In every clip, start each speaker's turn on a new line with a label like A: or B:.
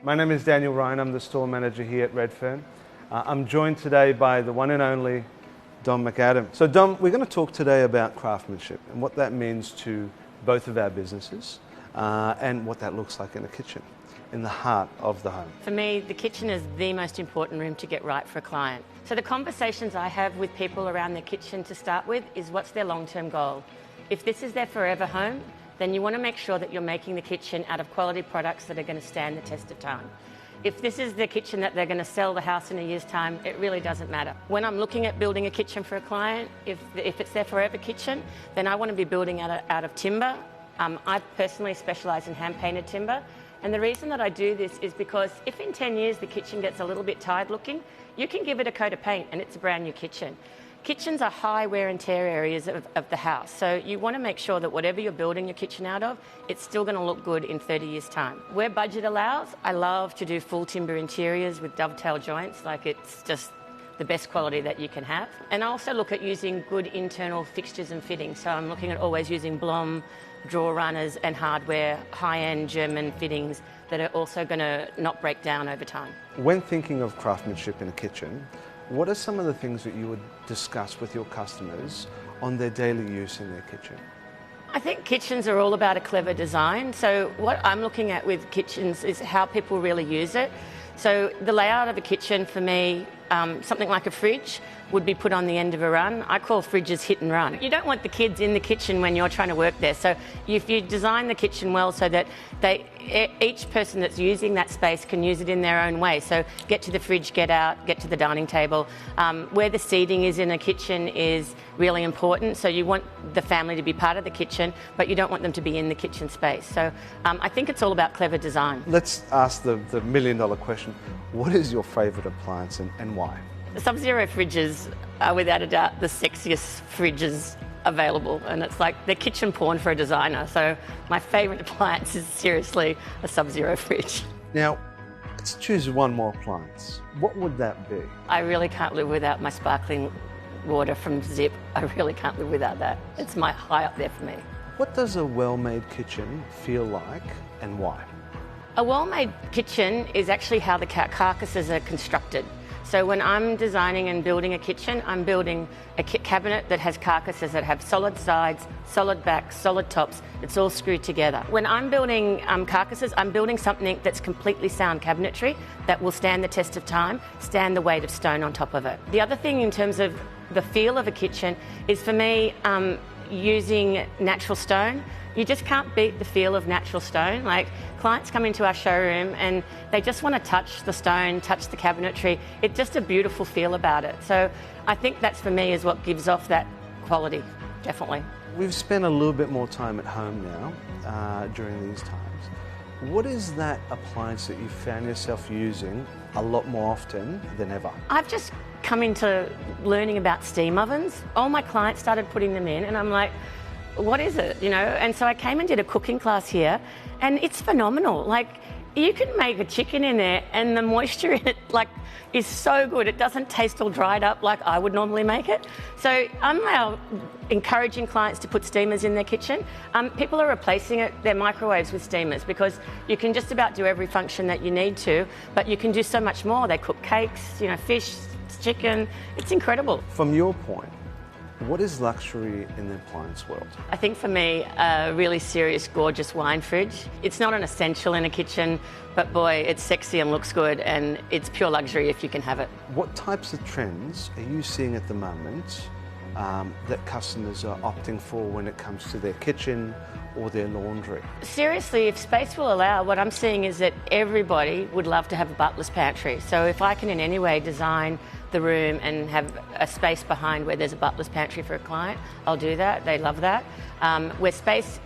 A: My name is Daniel Ryan. I'm the store manager here at Redfern. I'm joined today by the one and only Dom McAdam. So Dom, we're going to talk today about craftsmanship and what that means to both of our businesses and what that looks like in a kitchen, in the heart of the home.
B: For me, the kitchen is the most important room to get right for a client. So the conversations I have with people around their kitchen to start with is what's their long-term goal. If this is their forever home, then you want to make sure that you're making the kitchen out of quality products that are going to stand the test of time. If this is the kitchen that they're going to sell the house in a year's time, it really doesn't matter. When I'm looking at building a kitchen for a client, if it's their forever kitchen, then I want to be building out of timber. I personally specialise in hand-painted timber. And the reason that I do this is because if in 10 years the kitchen gets a little bit tired looking, you can give it a coat of paint and it's a brand new kitchen. Kitchens are high wear and tear areas of the house, so you want to make sure that whatever you're building your kitchen out of, it's still going to look good in 30 years' time. Where budget allows, I love to do full timber interiors with dovetail joints, like it's just the best quality that you can have. And I also look at using good internal fixtures and fittings, so I'm looking at always using Blom, drawer runners and hardware, high-end German fittings that are also going to not break down over time.
A: When thinking of craftsmanship in a kitchen, what are some of the things that you would discuss with your customers on their daily use in their kitchen?
B: I think kitchens are all about a clever design. So what I'm looking at with kitchens is how people really use it. So the layout of a kitchen for me, something like a fridge would be put on the end of a run. I call fridges hit and run. You don't want the kids in the kitchen when you're trying to work there. So if you design the kitchen well so that each person that's using that space can use it in their own way. So get to the fridge, get out, get to the dining table. Where the seating is in a kitchen is really important. So you want the family to be part of the kitchen, but you don't want them to be in the kitchen space. So I think it's all about clever design.
A: Let's ask the million-dollar question. What is your favourite appliance and why?
B: The Sub-Zero fridges are without a doubt the sexiest fridges available, and it's like they're kitchen porn for a designer. So my favourite appliance is seriously a Sub-Zero fridge.
A: Now, let's choose one more appliance. What would that be?
B: I really can't live without my sparkling water from Zip. I really can't live without that. It's my high up there for me.
A: What does a well-made kitchen feel like and why?
B: A well-made kitchen is actually how the carcasses are constructed. So when I'm designing and building a kitchen, I'm building a cabinet that has carcasses that have solid sides, solid backs, solid tops. It's all screwed together. When I'm building carcasses, I'm building something that's completely sound cabinetry that will stand the test of time, stand the weight of stone on top of it. The other thing in terms of the feel of a kitchen is, for me, using natural stone. You just can't beat the feel of natural stone. Like, clients come into our showroom and they just want to touch the stone, touch the cabinetry. It's just a beautiful feel about it. So I think that's, for me, is what gives off that quality, definitely.
A: We've spent a little bit more time at home now during these times. What is that appliance that you found yourself using a lot more often than ever?
B: I've just come into learning about steam ovens. All my clients started putting them in and I'm like, what is it, you know? And so I came and did a cooking class here, and it's phenomenal. Like, you can make a chicken in there and the moisture in it, like, is so good. It doesn't taste all dried up like I would normally make it. So I'm now encouraging clients to put steamers in their kitchen. People are replacing their microwaves with steamers because you can just about do every function that you need to, but you can do so much more. They cook cakes, you know, fish, chicken. It's incredible.
A: From your point, what is luxury in the appliance world?
B: I think for me, a really serious, gorgeous wine fridge. It's not an essential in a kitchen, but boy, it's sexy and looks good, and it's pure luxury if you can have it.
A: What types of trends are you seeing at the moment that customers are opting for when it comes to their kitchen or their laundry?
B: Seriously, if space will allow, what I'm seeing is that everybody would love to have a butler's pantry. So if I can in any way design the room and have a space behind where there's a butler's pantry for a client, I'll do that. They love that. Where space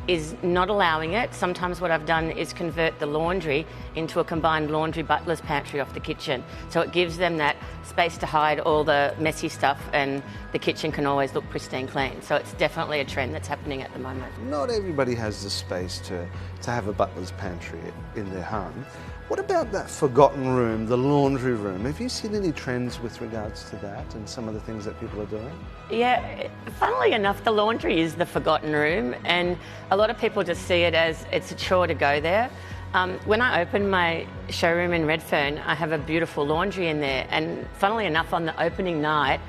B: is not allowing it, sometimes what I've done is convert the laundry into a combined laundry butler's pantry off the kitchen. So it gives them that space to hide all the messy stuff, and the kitchen can always look pristine clean. So it's definitely a trend that's happening at the moment.
A: Not everybody has the space to have a butler's pantry in their home. What about that forgotten room, the laundry room? Have you seen any trends with regards to that and some of the things that people are doing?
B: Yeah, funnily enough, the laundry is the forgotten room, and a lot of people just see it as it's a chore to go there. When I opened my showroom in Redfern, I have a beautiful laundry in there, and funnily enough, on the opening night,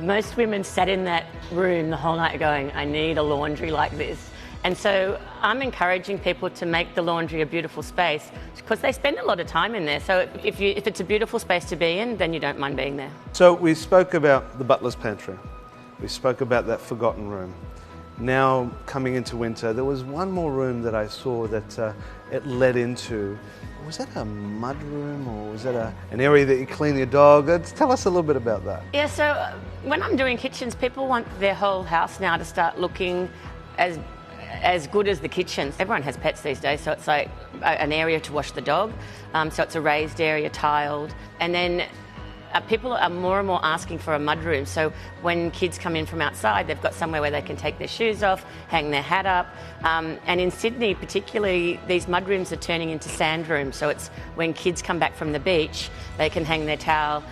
B: most women sat in that room the whole night going, I need a laundry like this. And so I'm encouraging people to make the laundry a beautiful space because they spend a lot of time in there. So if it's a beautiful space to be in, then you don't mind being there.
A: So we spoke about the butler's pantry. We spoke about that forgotten room. Now coming into winter, there was one more room that I saw that it led into. Was that a mud room, or was that an area that you clean your dog? Tell us a little bit about that.
B: Yeah, so when I'm doing kitchens, people want their whole house now to start looking as good as the kitchens. Everyone has pets these days, so it's like an area to wash the dog. So it's a raised area, tiled. And then people are more and more asking for a mudroom. So when kids come in from outside, they've got somewhere where they can take their shoes off, hang their hat up. And in Sydney particularly, these mudrooms are turning into sand rooms. So it's when kids come back from the beach, they can hang their towel,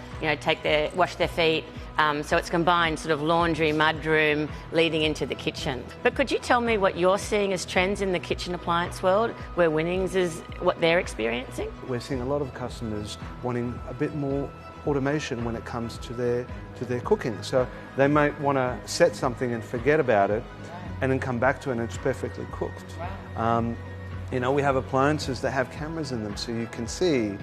B: wash their feet. So it's combined sort of laundry, mudroom, leading into the kitchen. But could you tell me what you're seeing as trends in the kitchen appliance world, where Winnings is what they're experiencing?
A: We're seeing a lot of customers wanting a bit more automation when it comes to their cooking. So they might want to set something and forget about it, and then come back to it and it's perfectly cooked. We have appliances that have cameras in them, so you can see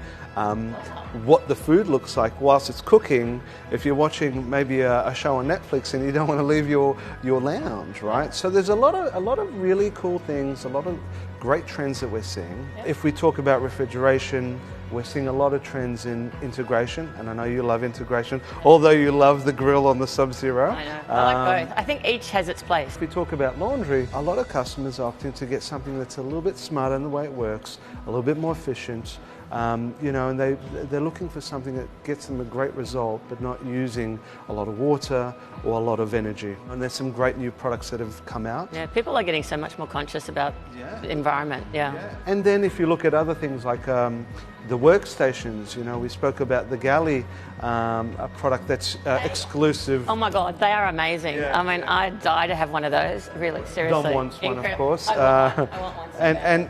A: what the food looks like whilst it's cooking. If you're watching maybe a show on Netflix and you don't want to leave your lounge, right? So there's a lot of really cool things, a lot of great trends that we're seeing. If we talk about refrigeration, we're seeing a lot of trends in integration, and I know you love integration, although you love the grill on the Sub-Zero.
B: I know, I like both. I think each has its place.
A: If we talk about laundry, a lot of customers are opting to get something that's a little bit smarter in the way it works, a little bit more efficient, and they're looking for something that gets them a great result, but not using a lot of water or a lot of energy. And there's some great new products that have come out.
B: Yeah, people are getting so much more conscious about the environment. Yeah.
A: And then if you look at other things like the workstations, we spoke about the Galley, a product that's exclusive.
B: Oh my God, they are amazing.
A: Yeah.
B: I mean, I'd die to have one of those, really, seriously.
A: Dom wants one, of course.
B: I want one so bad.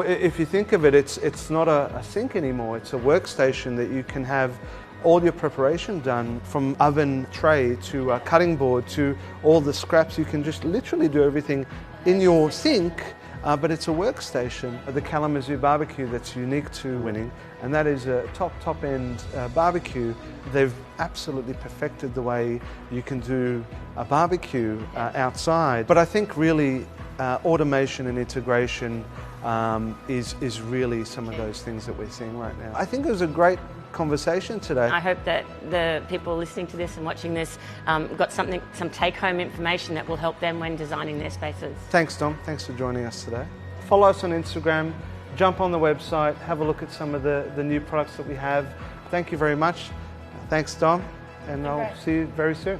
A: If you think of it, it's not a sink anymore. It's a workstation that you can have all your preparation done, from oven tray to a cutting board to all the scraps. You can just literally do everything in your sink. But it's a workstation. The Kalamazoo barbecue that's unique to Winning, and that is a top end barbecue. They've absolutely perfected the way you can do a barbecue outside. But I think really automation and integration is really some of those things that we're seeing right now. I think it was a great conversation today.
B: I hope that the people listening to this and watching this got some take-home information that will help them when designing their spaces.
A: Thanks, Dom. Thanks for joining us today. Follow us on Instagram, jump on the website, have a look at some of the new products that we have. Thank you very much. Thanks, Dom, and I'll see you very soon.